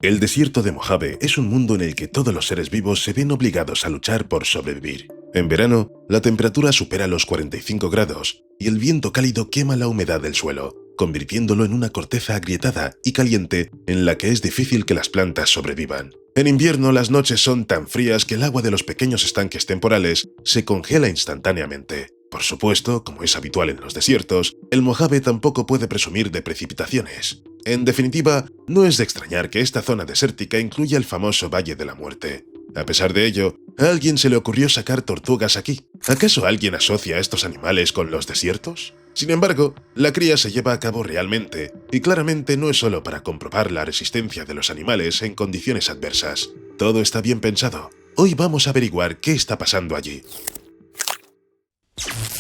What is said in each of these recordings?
El desierto de Mojave es un mundo en el que todos los seres vivos se ven obligados a luchar por sobrevivir. En verano, la temperatura supera los 45 grados y el viento cálido quema la humedad del suelo, convirtiéndolo en una corteza agrietada y caliente en la que es difícil que las plantas sobrevivan. En invierno, las noches son tan frías que el agua de los pequeños estanques temporales se congela instantáneamente. Por supuesto, como es habitual en los desiertos, el Mojave tampoco puede presumir de precipitaciones. En definitiva, no es de extrañar que esta zona desértica incluya el famoso Valle de la Muerte. A pesar de ello, a alguien se le ocurrió sacar tortugas aquí. ¿Acaso alguien asocia a estos animales con los desiertos? Sin embargo, la cría se lleva a cabo realmente, y claramente no es solo para comprobar la resistencia de los animales en condiciones adversas. Todo está bien pensado. Hoy vamos a averiguar qué está pasando allí.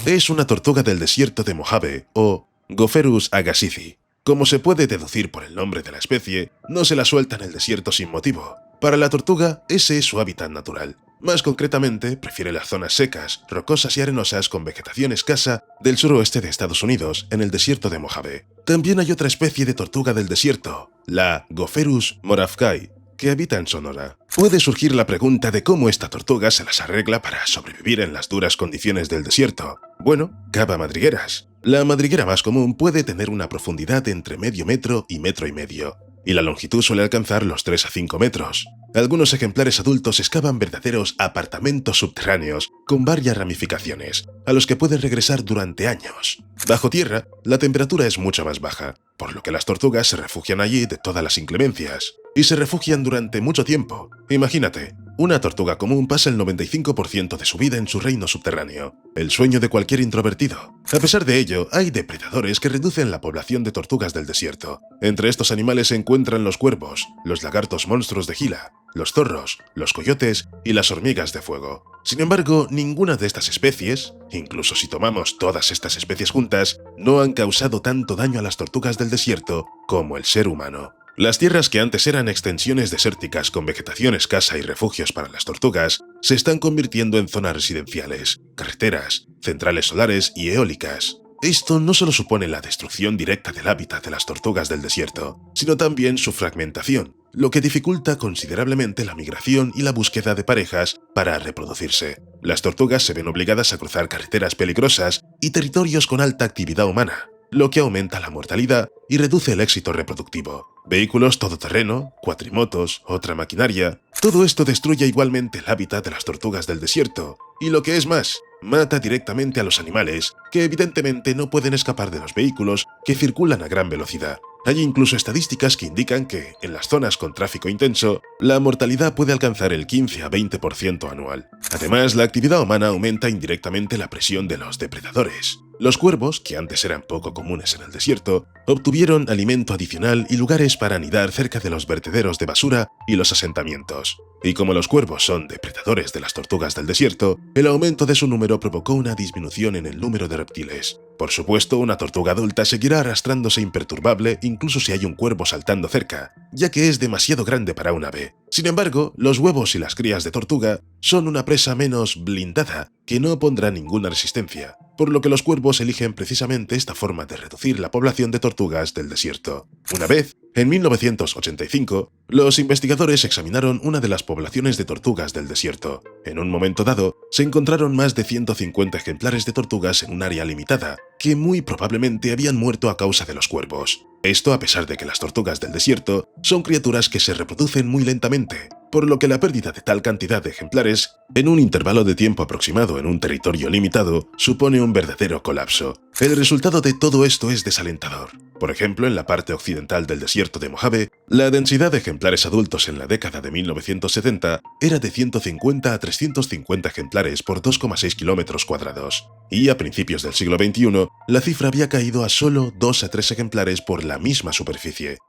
Es una tortuga del desierto de Mojave, o Gopherus agassizi. Como se puede deducir por el nombre de la especie, no se la suelta en el desierto sin motivo. Para la tortuga, ese es su hábitat natural. Más concretamente, prefiere las zonas secas, rocosas y arenosas con vegetación escasa del suroeste de Estados Unidos, en el desierto de Mojave. También hay otra especie de tortuga del desierto, la Gopherus moravkai, que habita en Sonora. Puede surgir la pregunta de cómo esta tortuga se las arregla para sobrevivir en las duras condiciones del desierto. Bueno, cava madrigueras. La madriguera más común puede tener una profundidad entre medio metro y metro y medio, y la longitud suele alcanzar los 3 a 5 metros. Algunos ejemplares adultos excavan verdaderos apartamentos subterráneos con varias ramificaciones, a los que pueden regresar durante años. Bajo tierra, la temperatura es mucho más baja, por lo que las tortugas se refugian allí de todas las inclemencias, y se refugian durante mucho tiempo. Imagínate, una tortuga común pasa el 95% de su vida en su reino subterráneo, el sueño de cualquier introvertido. A pesar de ello, hay depredadores que reducen la población de tortugas del desierto. Entre estos animales se encuentran los cuervos, los lagartos monstruos de Gila, los zorros, los coyotes y las hormigas de fuego. Sin embargo, ninguna de estas especies, incluso si tomamos todas estas especies juntas, no han causado tanto daño a las tortugas del desierto como el ser humano. Las tierras que antes eran extensiones desérticas con vegetación escasa y refugios para las tortugas, se están convirtiendo en zonas residenciales, carreteras, centrales solares y eólicas. Esto no solo supone la destrucción directa del hábitat de las tortugas del desierto, sino también su fragmentación, lo que dificulta considerablemente la migración y la búsqueda de parejas para reproducirse. Las tortugas se ven obligadas a cruzar carreteras peligrosas y territorios con alta actividad humana, lo que aumenta la mortalidad y reduce el éxito reproductivo. Vehículos todoterreno, cuatrimotos, otra maquinaria, todo esto destruye igualmente el hábitat de las tortugas del desierto, y lo que es más, mata directamente a los animales, que evidentemente no pueden escapar de los vehículos que circulan a gran velocidad. Hay incluso estadísticas que indican que, en las zonas con tráfico intenso, la mortalidad puede alcanzar el 15 a 20% anual. Además, la actividad humana aumenta indirectamente la presión de los depredadores. Los cuervos, que antes eran poco comunes en el desierto, obtuvieron alimento adicional y lugares para anidar cerca de los vertederos de basura y los asentamientos. Y como los cuervos son depredadores de las tortugas del desierto, el aumento de su número provocó una disminución en el número de reptiles. Por supuesto, una tortuga adulta seguirá arrastrándose imperturbable incluso si hay un cuervo saltando cerca, ya que es demasiado grande para un ave. Sin embargo, los huevos y las crías de tortuga son una presa menos blindada que no opondrá ninguna resistencia, por lo que los cuervos eligen precisamente esta forma de reducir la población de tortugas del desierto. Una vez, en 1985, los investigadores examinaron una de las poblaciones de tortugas del desierto. En un momento dado, se encontraron más de 150 ejemplares de tortugas en un área limitada, que muy probablemente habían muerto a causa de los cuervos. Esto a pesar de que las tortugas del desierto son criaturas que se reproducen muy lentamente, por lo que la pérdida de tal cantidad de ejemplares, en un intervalo de tiempo aproximado en un territorio limitado, supone un verdadero colapso. El resultado de todo esto es desalentador. Por ejemplo, en la parte occidental del desierto de Mojave, la densidad de ejemplares adultos en la década de 1970 era de 150 a 350 ejemplares por 2,6 kilómetros cuadrados, y a principios del siglo XXI, la cifra había caído a solo 2 a 3 ejemplares por la misma superficie.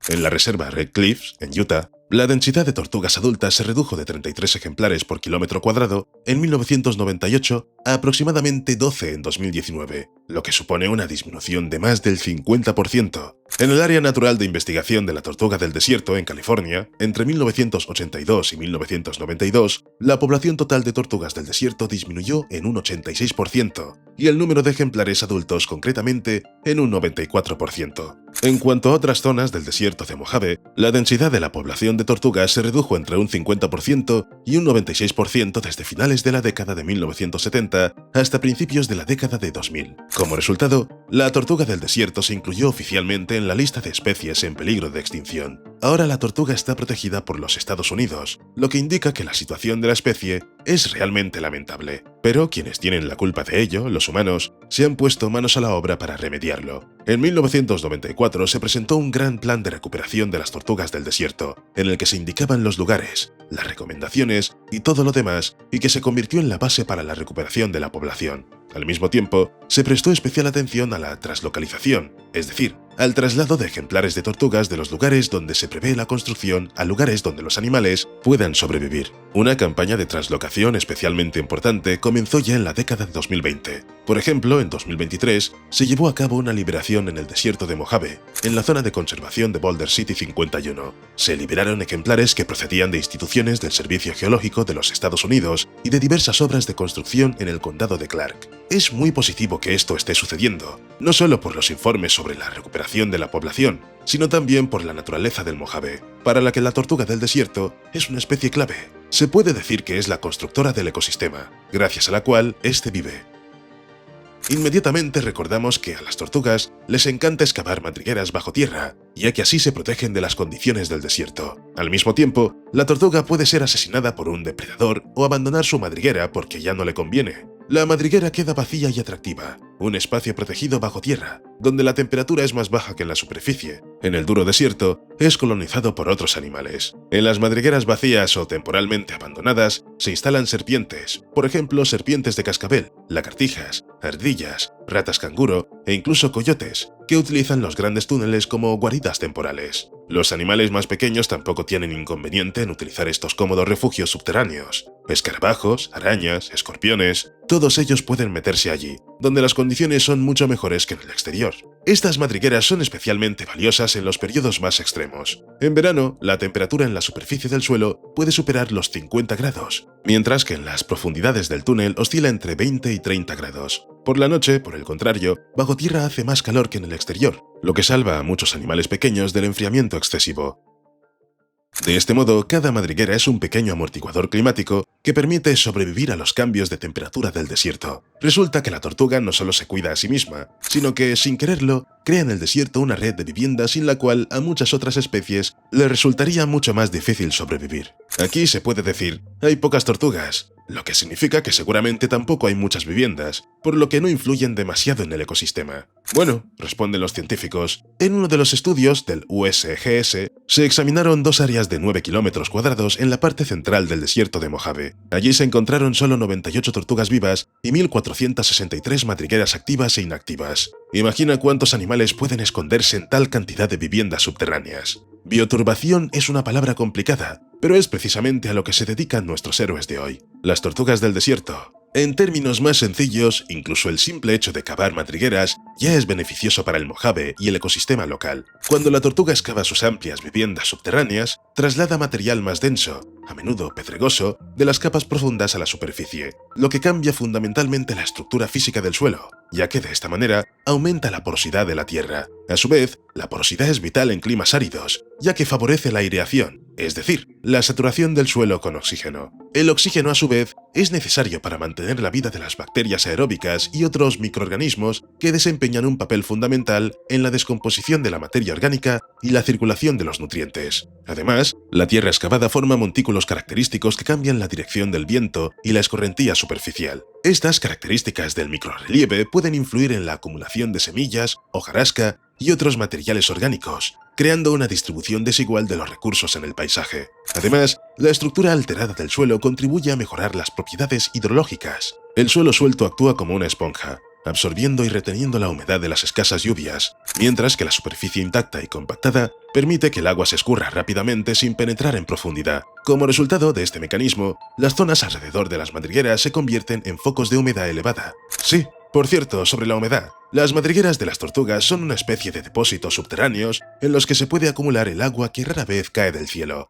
En la reserva Red Cliffs, en Utah, La densidad de tortugas adultas se redujo de 33 ejemplares por kilómetro cuadrado en 1998 a aproximadamente 12 en 2019, lo que supone una disminución de más del 50%. En el área natural de investigación de la tortuga del desierto en California, entre 1982 y 1992, la población total de tortugas del desierto disminuyó en un 86% y el número de ejemplares adultos concretamente en un 94%. En cuanto a otras zonas del desierto de Mojave, la densidad de la población de tortugas se redujo entre un 50% y un 96% desde finales de la década de 1970 hasta principios de la década de 2000. Como resultado, la tortuga del desierto se incluyó oficialmente en la lista de especies en peligro de extinción. Ahora la tortuga está protegida por los Estados Unidos, lo que indica que la situación de la especie es realmente lamentable. Pero quienes tienen la culpa de ello, los humanos, se han puesto manos a la obra para remediarlo. En 1994 se presentó un gran plan de recuperación de las tortugas del desierto, en el que se indicaban los lugares, las recomendaciones y todo lo demás, y que se convirtió en la base para la recuperación de la población. Al mismo tiempo, se prestó especial atención a la traslocalización, es decir, al traslado de ejemplares de tortugas de los lugares donde se prevé la construcción a lugares donde los animales puedan sobrevivir. Una campaña de traslocación especialmente importante comenzó ya en la década de 2020. Por ejemplo, en 2023 se llevó a cabo una liberación en el desierto de Mojave, en la zona de conservación de Boulder City 51. Se liberaron ejemplares que procedían de instituciones del Servicio Geológico de los Estados Unidos y de diversas obras de construcción en el condado de Clark. Es muy positivo que esto esté sucediendo, no solo por los informes sobre la recuperación de la población, sino también por la naturaleza del Mojave, para la que la tortuga del desierto es una especie clave. Se puede decir que es la constructora del ecosistema, gracias a la cual éste vive. Inmediatamente recordamos que a las tortugas les encanta excavar madrigueras bajo tierra, ya que así se protegen de las condiciones del desierto. Al mismo tiempo, la tortuga puede ser asesinada por un depredador o abandonar su madriguera porque ya no le conviene. La madriguera queda vacía y atractiva, un espacio protegido bajo tierra, donde la temperatura es más baja que en la superficie. En el duro desierto, es colonizado por otros animales. En las madrigueras vacías o temporalmente abandonadas, se instalan serpientes, por ejemplo serpientes de cascabel, lagartijas, ardillas, ratas canguro e incluso coyotes, que utilizan los grandes túneles como guaridas temporales. Los animales más pequeños tampoco tienen inconveniente en utilizar estos cómodos refugios subterráneos. Escarabajos, arañas, escorpiones, todos ellos pueden meterse allí, donde las condiciones son mucho mejores que en el exterior. Estas madrigueras son especialmente valiosas en los periodos más extremos. En verano, la temperatura en la superficie del suelo puede superar los 50 grados, mientras que en las profundidades del túnel oscila entre 20 y 30 grados. Por la noche, por el contrario, bajo tierra hace más calor que en el exterior, lo que salva a muchos animales pequeños del enfriamiento excesivo. De este modo, cada madriguera es un pequeño amortiguador climático que permite sobrevivir a los cambios de temperatura del desierto. Resulta que la tortuga no solo se cuida a sí misma, sino que, sin quererlo, crea en el desierto una red de vivienda sin la cual a muchas otras especies le resultaría mucho más difícil sobrevivir. Aquí se puede decir, hay pocas tortugas, lo que significa que seguramente tampoco hay muchas viviendas, por lo que no influyen demasiado en el ecosistema. Bueno, responden los científicos, en uno de los estudios del USGS se examinaron 2 áreas de 9 kilómetros cuadrados en la parte central del desierto de Mojave. Allí se encontraron solo 98 tortugas vivas y 1.463 madrigueras activas e inactivas. Imagina cuántos animales pueden esconderse en tal cantidad de viviendas subterráneas. Bioturbación es una palabra complicada, pero es precisamente a lo que se dedican nuestros héroes de hoy, las tortugas del desierto. En términos más sencillos, incluso el simple hecho de cavar madrigueras ya es beneficioso para el Mojave y el ecosistema local. Cuando la tortuga excava sus amplias viviendas subterráneas, traslada material más denso, a menudo pedregoso, de las capas profundas a la superficie, lo que cambia fundamentalmente la estructura física del suelo, ya que de esta manera aumenta la porosidad de la tierra. A su vez, la porosidad es vital en climas áridos, ya que favorece la aireación, es decir, la saturación del suelo con oxígeno. El oxígeno, a su vez, es necesario para mantener la vida de las bacterias aeróbicas y otros microorganismos que desempeñan un papel fundamental en la descomposición de la materia orgánica y la circulación de los nutrientes. Además, la tierra excavada forma montículos característicos que cambian la dirección del viento y la escorrentía superficial. Estas características del microrrelieve pueden influir en la acumulación de semillas, hojarasca y otros materiales orgánicos, creando una distribución desigual de los recursos en el paisaje. Además, la estructura alterada del suelo contribuye a mejorar las propiedades hidrológicas. El suelo suelto actúa como una esponja, absorbiendo y reteniendo la humedad de las escasas lluvias, mientras que la superficie intacta y compactada permite que el agua se escurra rápidamente sin penetrar en profundidad. Como resultado de este mecanismo, las zonas alrededor de las madrigueras se convierten en focos de humedad elevada. Sí, por cierto, sobre la humedad, las madrigueras de las tortugas son una especie de depósitos subterráneos en los que se puede acumular el agua que rara vez cae del cielo.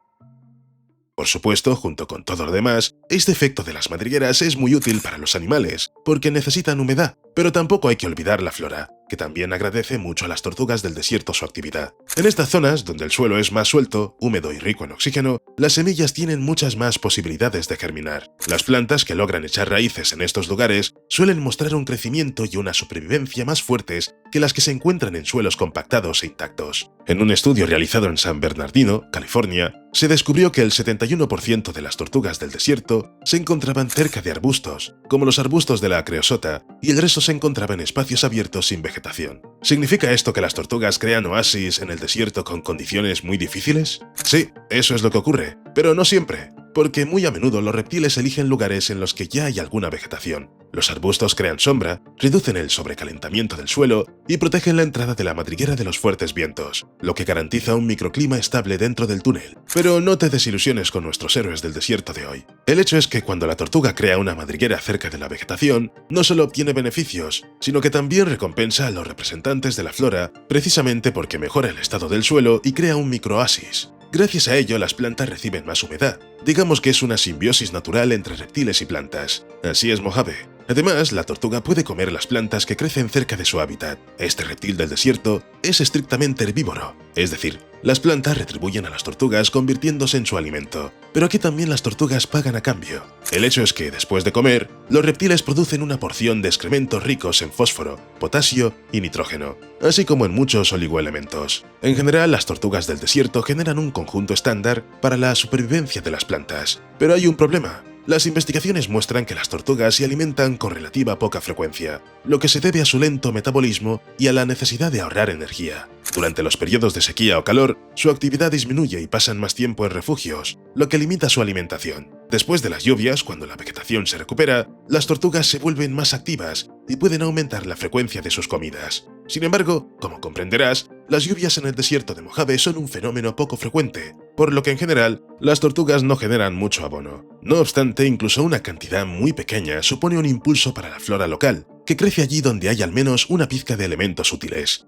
Por supuesto, junto con todo lo demás, este efecto de las madrigueras es muy útil para los animales, porque necesitan humedad, pero tampoco hay que olvidar la flora, que también agradece mucho a las tortugas del desierto su actividad. En estas zonas, donde el suelo es más suelto, húmedo y rico en oxígeno, las semillas tienen muchas más posibilidades de germinar. Las plantas que logran echar raíces en estos lugares suelen mostrar un crecimiento y una supervivencia más fuertes que las que se encuentran en suelos compactados e intactos. En un estudio realizado en San Bernardino, California, se descubrió que el 71% de las tortugas del desierto se encontraban cerca de arbustos, como los arbustos de la creosota, y el resto se encontraba en espacios abiertos sin vegetación. ¿Significa esto que las tortugas crean oasis en el desierto con condiciones muy difíciles? Sí, eso es lo que ocurre, pero no siempre, porque muy a menudo los reptiles eligen lugares en los que ya hay alguna vegetación. Los arbustos crean sombra, reducen el sobrecalentamiento del suelo y protegen la entrada de la madriguera de los fuertes vientos, lo que garantiza un microclima estable dentro del túnel. Pero no te desilusiones con nuestros héroes del desierto de hoy. El hecho es que cuando la tortuga crea una madriguera cerca de la vegetación, no solo obtiene beneficios, sino que también recompensa a los representantes de la flora, precisamente porque mejora el estado del suelo y crea un microoasis. Gracias a ello, las plantas reciben más humedad. Digamos que es una simbiosis natural entre reptiles y plantas. Así es Mojave. Además, la tortuga puede comer las plantas que crecen cerca de su hábitat. Este reptil del desierto es estrictamente herbívoro, es decir, las plantas retribuyen a las tortugas convirtiéndose en su alimento, pero aquí también las tortugas pagan a cambio. El hecho es que, después de comer, los reptiles producen una porción de excrementos ricos en fósforo, potasio y nitrógeno, así como en muchos oligoelementos. En general, las tortugas del desierto generan un conjunto estándar para la supervivencia de las plantas, pero hay un problema. Las investigaciones muestran que las tortugas se alimentan con relativa poca frecuencia, lo que se debe a su lento metabolismo y a la necesidad de ahorrar energía. Durante los periodos de sequía o calor, su actividad disminuye y pasan más tiempo en refugios, lo que limita su alimentación. Después de las lluvias, cuando la vegetación se recupera, las tortugas se vuelven más activas y pueden aumentar la frecuencia de sus comidas. Sin embargo, como comprenderás, las lluvias en el desierto de Mojave son un fenómeno poco frecuente, por lo que en general, las tortugas no generan mucho abono. No obstante, incluso una cantidad muy pequeña supone un impulso para la flora local, que crece allí donde hay al menos una pizca de elementos útiles.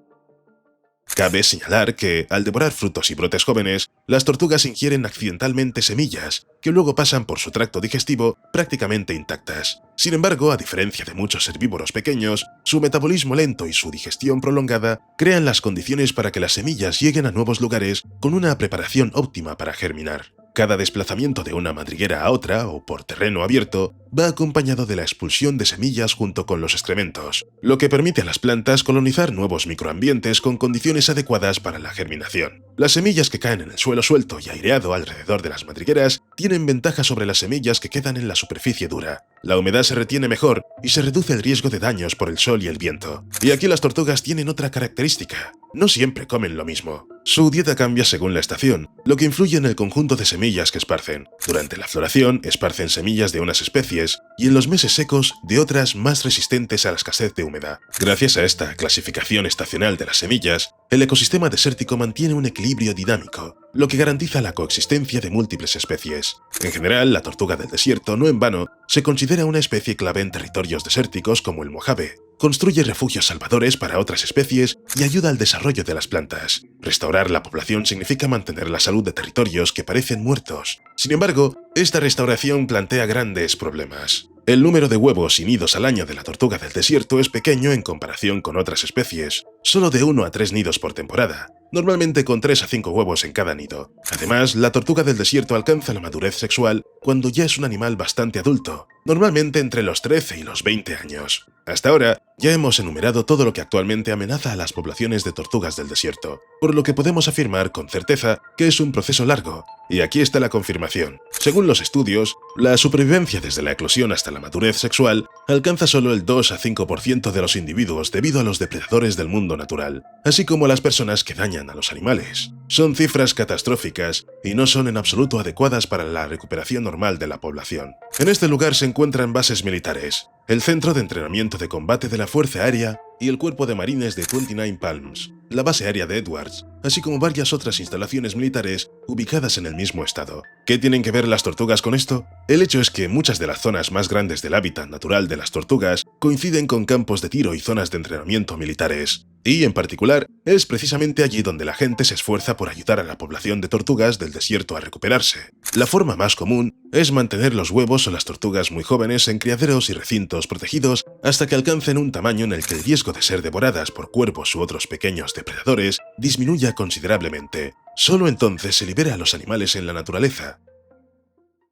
Cabe señalar que, al devorar frutos y brotes jóvenes, las tortugas ingieren accidentalmente semillas, que luego pasan por su tracto digestivo prácticamente intactas. Sin embargo, a diferencia de muchos herbívoros pequeños, su metabolismo lento y su digestión prolongada crean las condiciones para que las semillas lleguen a nuevos lugares con una preparación óptima para germinar. Cada desplazamiento de una madriguera a otra, o por terreno abierto, va acompañado de la expulsión de semillas junto con los excrementos, lo que permite a las plantas colonizar nuevos microambientes con condiciones adecuadas para la germinación. Las semillas que caen en el suelo suelto y aireado alrededor de las madrigueras tienen ventaja sobre las semillas que quedan en la superficie dura. La humedad se retiene mejor y se reduce el riesgo de daños por el sol y el viento. Y aquí las tortugas tienen otra característica. No siempre comen lo mismo. Su dieta cambia según la estación, lo que influye en el conjunto de semillas que esparcen. Durante la floración, esparcen semillas de unas especies y en los meses secos de otras más resistentes a la escasez de humedad. Gracias a esta clasificación estacional de las semillas, el ecosistema desértico mantiene un equilibrio dinámico, lo que garantiza la coexistencia de múltiples especies. En general, la tortuga del desierto, no en vano, se considera una especie clave en territorios desérticos como el Mojave. Construye refugios salvadores para otras especies y ayuda al desarrollo de las plantas. Restaurar la población significa mantener la salud de territorios que parecen muertos. Sin embargo, esta restauración plantea grandes problemas. El número de huevos y nidos al año de la tortuga del desierto es pequeño en comparación con otras especies, solo de 1 a 3 nidos por temporada, normalmente con 3 a 5 huevos en cada nido. Además, la tortuga del desierto alcanza la madurez sexual cuando ya es un animal bastante adulto, normalmente entre los 13 y los 20 años. Hasta ahora, ya hemos enumerado todo lo que actualmente amenaza a las poblaciones de tortugas del desierto, por lo que podemos afirmar con certeza que es un proceso largo, y aquí está la confirmación. Según los estudios, la supervivencia desde la eclosión hasta la madurez sexual alcanza solo el 2 a 5% de los individuos debido a los depredadores del mundo mundo natural, así como a las personas que dañan a los animales. Son cifras catastróficas y no son en absoluto adecuadas para la recuperación normal de la población. En este lugar se encuentran bases militares, el Centro de Entrenamiento de Combate de la Fuerza Aérea y el Cuerpo de Marines de 29 Palms, la base aérea de Edwards, así como varias otras instalaciones militares ubicadas en el mismo estado. ¿Qué tienen que ver las tortugas con esto? El hecho es que muchas de las zonas más grandes del hábitat natural de las tortugas coinciden con campos de tiro y zonas de entrenamiento militares. Y, en particular, es precisamente allí donde la gente se esfuerza por ayudar a la población de tortugas del desierto a recuperarse. La forma más común es mantener los huevos o las tortugas muy jóvenes en criaderos y recintos protegidos hasta que alcancen un tamaño en el que el riesgo de ser devoradas por cuervos u otros pequeños depredadores disminuya considerablemente. Solo entonces se libera a los animales en la naturaleza.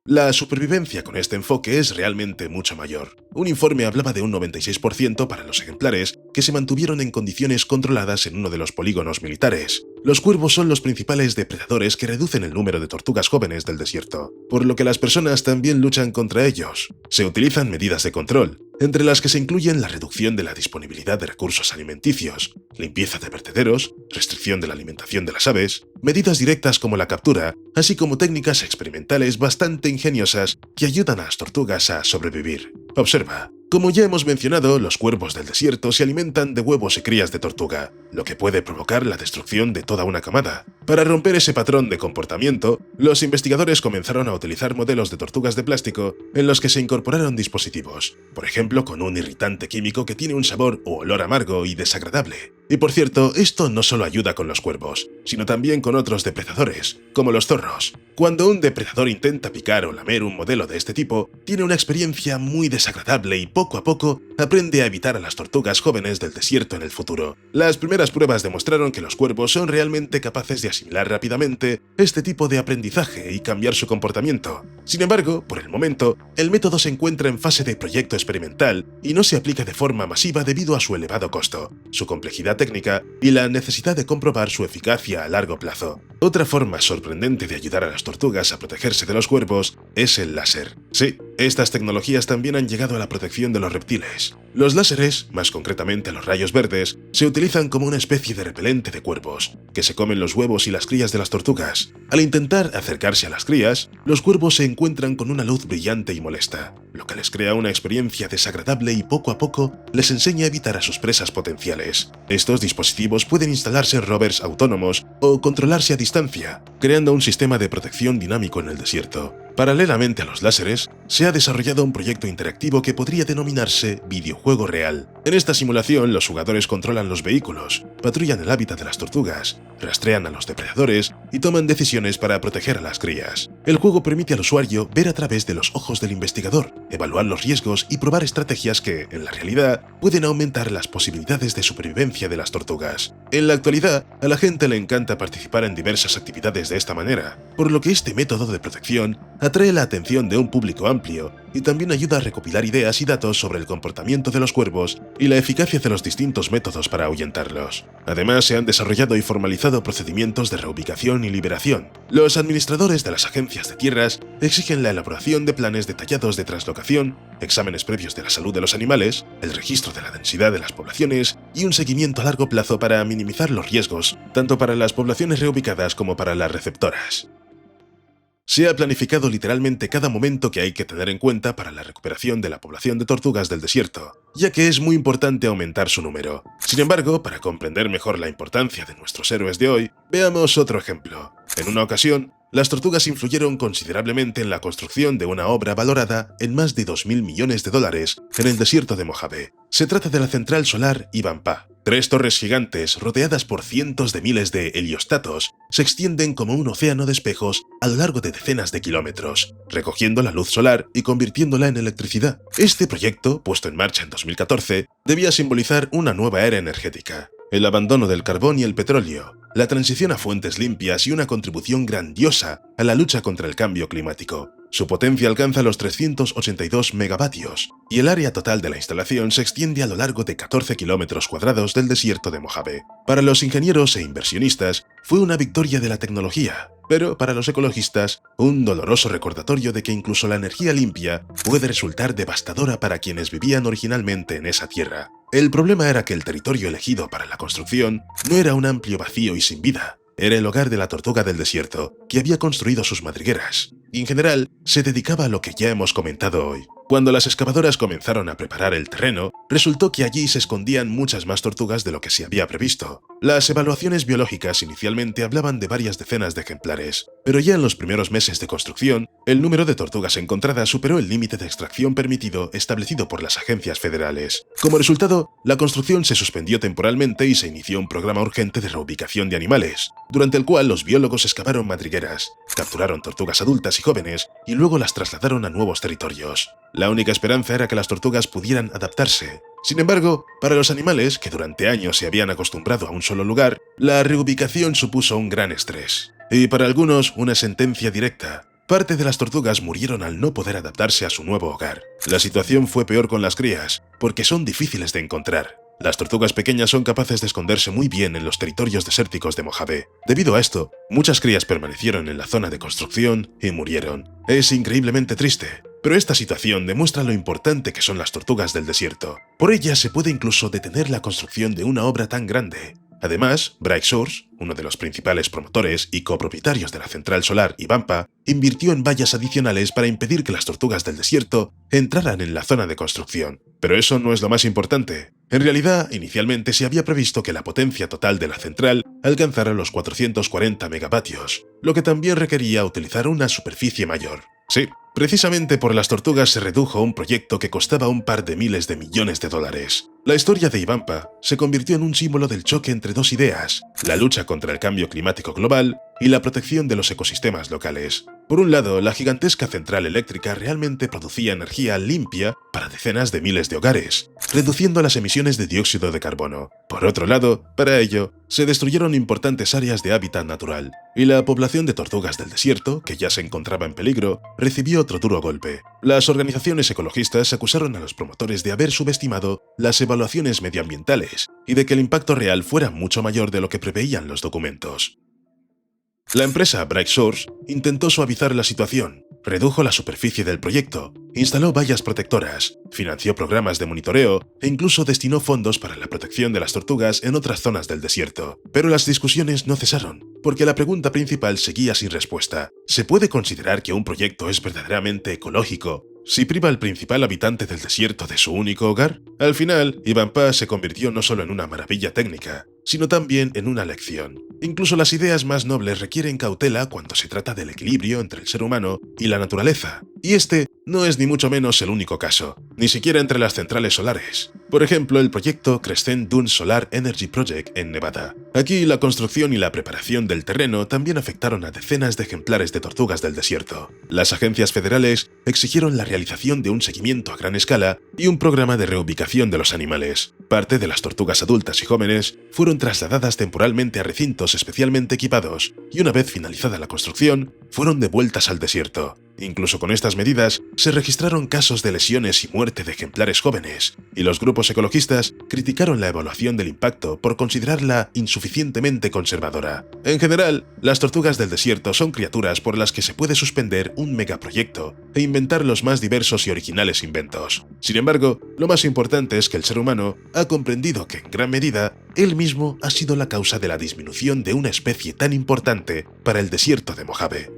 La supervivencia con este enfoque es realmente mucho mayor. Un informe hablaba de un 96% para los ejemplares que se mantuvieron en condiciones controladas en uno de los polígonos militares. Los cuervos son los principales depredadores que reducen el número de tortugas jóvenes del desierto, por lo que las personas también luchan contra ellos. Se utilizan medidas de control, entre las que se incluyen la reducción de la disponibilidad de recursos alimenticios, limpieza de vertederos, restricción de la alimentación de las aves, medidas directas como la captura, así como técnicas experimentales bastante ingeniosas que ayudan a las tortugas a sobrevivir. Observa. Como ya hemos mencionado, los cuervos del desierto se alimentan de huevos y crías de tortuga, lo que puede provocar la destrucción de toda una camada. Para romper ese patrón de comportamiento, los investigadores comenzaron a utilizar modelos de tortugas de plástico en los que se incorporaron dispositivos, por ejemplo con un irritante químico que tiene un sabor o olor amargo y desagradable. Y por cierto, esto no solo ayuda con los cuervos, sino también con otros depredadores, como los zorros. Cuando un depredador intenta picar o lamer un modelo de este tipo, tiene una experiencia muy desagradable y poco a poco aprende a evitar a las tortugas jóvenes del desierto en el futuro. Las primeras pruebas demostraron que los cuervos son realmente capaces de asimilar rápidamente este tipo de aprendizaje y cambiar su comportamiento. Sin embargo, por el momento, el método se encuentra en fase de proyecto experimental y no se aplica de forma masiva debido a su elevado costo, su complejidad técnica y la necesidad de comprobar su eficacia a largo plazo. Otra forma sorprendente de ayudar a las tortugas a protegerse de los cuervos es el láser. Sí, estas tecnologías también han llegado a la protección de los reptiles. Los láseres, más concretamente los rayos verdes, se utilizan como una especie de repelente de cuervos, que se comen los huevos y las crías de las tortugas. Al intentar acercarse a las crías, los cuervos se encuentran con una luz brillante y molesta, lo que les crea una experiencia desagradable y poco a poco les enseña a evitar a sus presas potenciales. Estos dispositivos pueden instalarse en rovers autónomos o controlarse a distancia, creando un sistema de protección dinámico en el desierto. Paralelamente a los láseres, se ha desarrollado un proyecto interactivo que podría denominarse videojuego real. En esta simulación, los jugadores controlan los vehículos, patrullan el hábitat de las tortugas, rastrean a los depredadores y toman decisiones para proteger a las crías. El juego permite al usuario ver a través de los ojos del investigador, evaluar los riesgos y probar estrategias que, en la realidad, pueden aumentar las posibilidades de supervivencia de las tortugas. En la actualidad, a la gente le encanta participar en diversas actividades de esta manera, por lo que este método de protección atrae la atención de un público amplio y también ayuda a recopilar ideas y datos sobre el comportamiento de los cuervos y la eficacia de los distintos métodos para ahuyentarlos. Además, se han desarrollado y formalizado procedimientos de reubicación y liberación. Los administradores de las agencias de tierras exigen la elaboración de planes detallados de translocación, exámenes previos de la salud de los animales, el registro de la densidad de las poblaciones y un seguimiento a largo plazo para minimizar los riesgos, tanto para las poblaciones reubicadas como para las receptoras. Se ha planificado literalmente cada momento que hay que tener en cuenta para la recuperación de la población de tortugas del desierto, ya que es muy importante aumentar su número. Sin embargo, para comprender mejor la importancia de nuestros héroes de hoy, veamos otro ejemplo. En una ocasión, las tortugas influyeron considerablemente en la construcción de una obra valorada en más de 2.000 millones de dólares en el desierto de Mojave. Se trata de la central solar Ivanpah. 3 torres gigantes, rodeadas por cientos de miles de heliostatos, se extienden como un océano de espejos a lo largo de decenas de kilómetros, recogiendo la luz solar y convirtiéndola en electricidad. Este proyecto, puesto en marcha en 2014, debía simbolizar una nueva era energética, el abandono del carbón y el petróleo, la transición a fuentes limpias y una contribución grandiosa a la lucha contra el cambio climático. Su potencia alcanza los 382 megavatios y el área total de la instalación se extiende a lo largo de 14 kilómetros cuadrados del desierto de Mojave. Para los ingenieros e inversionistas fue una victoria de la tecnología, pero para los ecologistas, un doloroso recordatorio de que incluso la energía limpia puede resultar devastadora para quienes vivían originalmente en esa tierra. El problema era que el territorio elegido para la construcción no era un amplio vacío y sin vida. Era el hogar de la tortuga del desierto, que había construido sus madrigueras, y en general se dedicaba a lo que ya hemos comentado hoy. Cuando las excavadoras comenzaron a preparar el terreno, resultó que allí se escondían muchas más tortugas de lo que se había previsto. Las evaluaciones biológicas inicialmente hablaban de varias decenas de ejemplares, pero ya en los primeros meses de construcción, el número de tortugas encontradas superó el límite de extracción permitido establecido por las agencias federales. Como resultado, la construcción se suspendió temporalmente y se inició un programa urgente de reubicación de animales, durante el cual los biólogos excavaron madrigueras, capturaron tortugas adultas y jóvenes y luego las trasladaron a nuevos territorios. La única esperanza era que las tortugas pudieran adaptarse. Sin embargo, para los animales, que durante años se habían acostumbrado a un solo lugar, la reubicación supuso un gran estrés. Y para algunos, una sentencia directa. Parte de las tortugas murieron al no poder adaptarse a su nuevo hogar. La situación fue peor con las crías, porque son difíciles de encontrar. Las tortugas pequeñas son capaces de esconderse muy bien en los territorios desérticos de Mojave. Debido a esto, muchas crías permanecieron en la zona de construcción y murieron. Es increíblemente triste, pero esta situación demuestra lo importante que son las tortugas del desierto. Por ellas se puede incluso detener la construcción de una obra tan grande. Además, Bright Source, uno de los principales promotores y copropietarios de la central solar Ivampa, invirtió en vallas adicionales para impedir que las tortugas del desierto entraran en la zona de construcción. Pero eso no es lo más importante. En realidad, inicialmente se había previsto que la potencia total de la central alcanzara los 440 megavatios, lo que también requería utilizar una superficie mayor. Sí, precisamente por las tortugas se redujo un proyecto que costaba un par de miles de millones de dólares. La historia de Ivampa se convirtió en un símbolo del choque entre dos ideas: la lucha contra el cambio climático global y la protección de los ecosistemas locales. Por un lado, la gigantesca central eléctrica realmente producía energía limpia para decenas de miles de hogares, reduciendo las emisiones de dióxido de carbono. Por otro lado, para ello, se destruyeron importantes áreas de hábitat natural, y la población de tortugas del desierto, que ya se encontraba en peligro, recibió otro duro golpe. Las organizaciones ecologistas acusaron a los promotores de haber subestimado las evaluaciones medioambientales y de que el impacto real fuera mucho mayor de lo que preveían los documentos. La empresa Bright Source intentó suavizar la situación, redujo la superficie del proyecto, instaló vallas protectoras, financió programas de monitoreo e incluso destinó fondos para la protección de las tortugas en otras zonas del desierto. Pero las discusiones no cesaron, porque la pregunta principal seguía sin respuesta. ¿Se puede considerar que un proyecto es verdaderamente ecológico si priva al principal habitante del desierto de su único hogar? Al final, Ivampa se convirtió no solo en una maravilla técnica, sino también en una lección. Incluso las ideas más nobles requieren cautela cuando se trata del equilibrio entre el ser humano y la naturaleza. Y este no es ni mucho menos el único caso, ni siquiera entre las centrales solares. Por ejemplo, el proyecto Crescent Dunes Solar Energy Project en Nevada. Aquí la construcción y la preparación del terreno también afectaron a decenas de ejemplares de tortugas del desierto. Las agencias federales exigieron la realización de un seguimiento a gran escala y un programa de reubicación de los animales. Parte de las tortugas adultas y jóvenes fueron trasladadas temporalmente a recintos especialmente equipados y una vez finalizada la construcción, fueron devueltas al desierto. Incluso con estas medidas, se registraron casos de lesiones y muerte de ejemplares jóvenes, y los grupos ecologistas criticaron la evaluación del impacto por considerarla insuficientemente conservadora. En general, las tortugas del desierto son criaturas por las que se puede suspender un megaproyecto e inventar los más diversos y originales inventos. Sin embargo, lo más importante es que el ser humano ha comprendido que en gran medida él mismo ha sido la causa de la disminución de una especie tan importante para el desierto de Mojave.